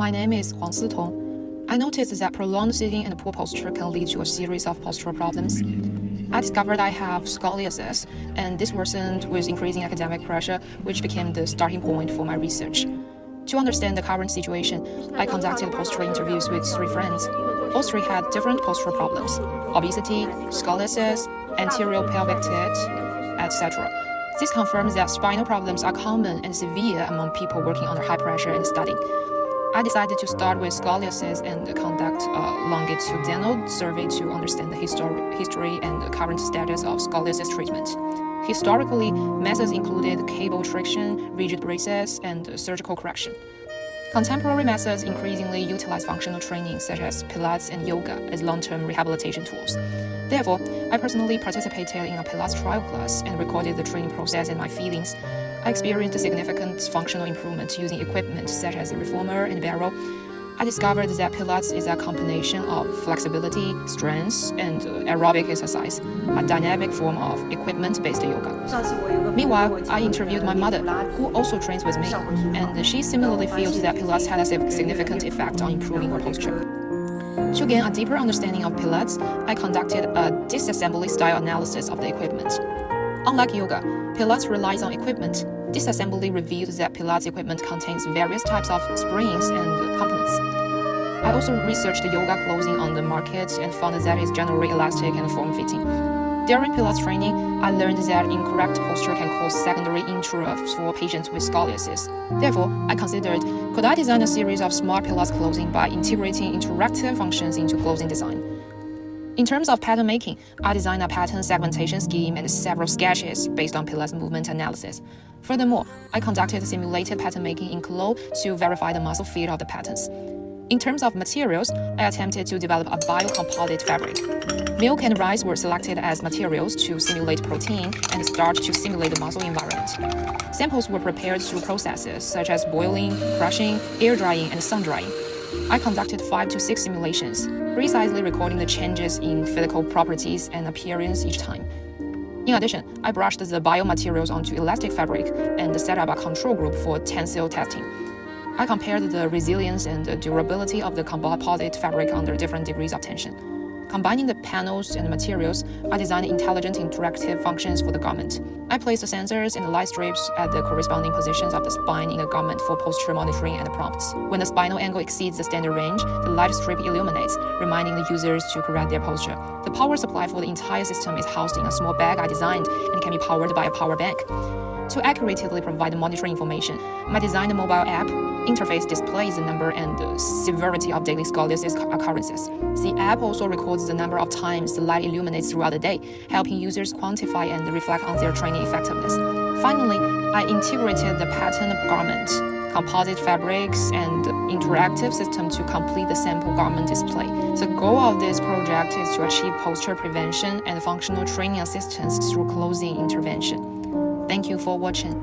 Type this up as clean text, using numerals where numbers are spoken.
My name is Huang Sitong. I noticed that prolonged sitting and poor posture can lead to a series of postural problems. I discovered I have scoliosis, and this worsened with increasing academic pressure, which became the starting point for my research. To understand the current situation, I conducted postural interviews with 3 friends. All 3 had different postural problems: obesity, scoliosis, anterior pelvic tilt, etc. This confirms that spinal problems are common and severe among people working under high pressure and studying. I decided to start with scoliosis and conduct a longitudinal survey to understand the history and the current status of scoliosis treatment. Historically, methods included cable traction, rigid braces, and surgical correction. Contemporary methods increasingly utilize functional training such as Pilates and yoga as long-term rehabilitation tools. Therefore, I personally participated in a Pilates trial class and recorded the training process and my feelings. I experienced a significant functional improvement using equipment such as a reformer and wearable. I discovered that Pilates is a combination of flexibility, strength, and aerobic exercise, a dynamic form of equipment-based yoga. Meanwhile, I interviewed my mother, who also trains with me, and she similarly feels that Pilates had a significant effect on improving her posture. To gain a deeper understanding of Pilates, I conducted a disassembly-style analysis of the equipment. Unlike yoga, Pilates relies on equipment. Disassembly revealed that Pilates equipment contains various types of springs and components. I also researched the yoga clothing on the market and found that it is generally elastic and form-fitting. During Pilates training, I learned that incorrect posture can cause secondary injuries for patients with scoliosis. Therefore, I considered, could I design a series of smart Pilates clothing by integrating interactive functions into clothing design? In terms of pattern making, I designed a pattern segmentation scheme and several sketches based on Pilates movement analysis. Furthermore, I conducted simulated pattern making in clothes to verify the muscle fit of the patterns. In terms of materials, I attempted to develop a biocomposite fabric. Milk and rice were selected as materials to simulate protein and starch to simulate the muscle environment. Samples were prepared through processes such as boiling, crushing, air drying, and sun drying. I conducted 5 to 6 simulations, precisely recording the changes in physical properties and appearance each time. In addition, I brushed the biomaterials onto elastic fabric and set up a control group for tensile testing. I compared the resilience and the durability of the composite fabric under different degrees of tension. Combining the panels and materials, I designed intelligent interactive functions for the garment. I placed the sensors and the light strips at the corresponding positions of the spine in the garment for posture monitoring and prompts. When the spinal angle exceeds the standard range, the light strip illuminates, reminding the users to correct their posture. The power supply for the entire system is housed in a small bag I designed and can be powered by a power bank. To accurately provide monitoring information, my designed mobile app interface displays the number and the severity of daily scoliosis occurrences. The app also records the number of times the light illuminates throughout the day, helping users quantify and reflect on their training effectiveness. Finally, I integrated the pattern garment, composite fabrics, and interactive system to complete the sample garment display. The goal of this project is to achieve posture prevention and functional training assistance through clothing intervention. Thank you for watching.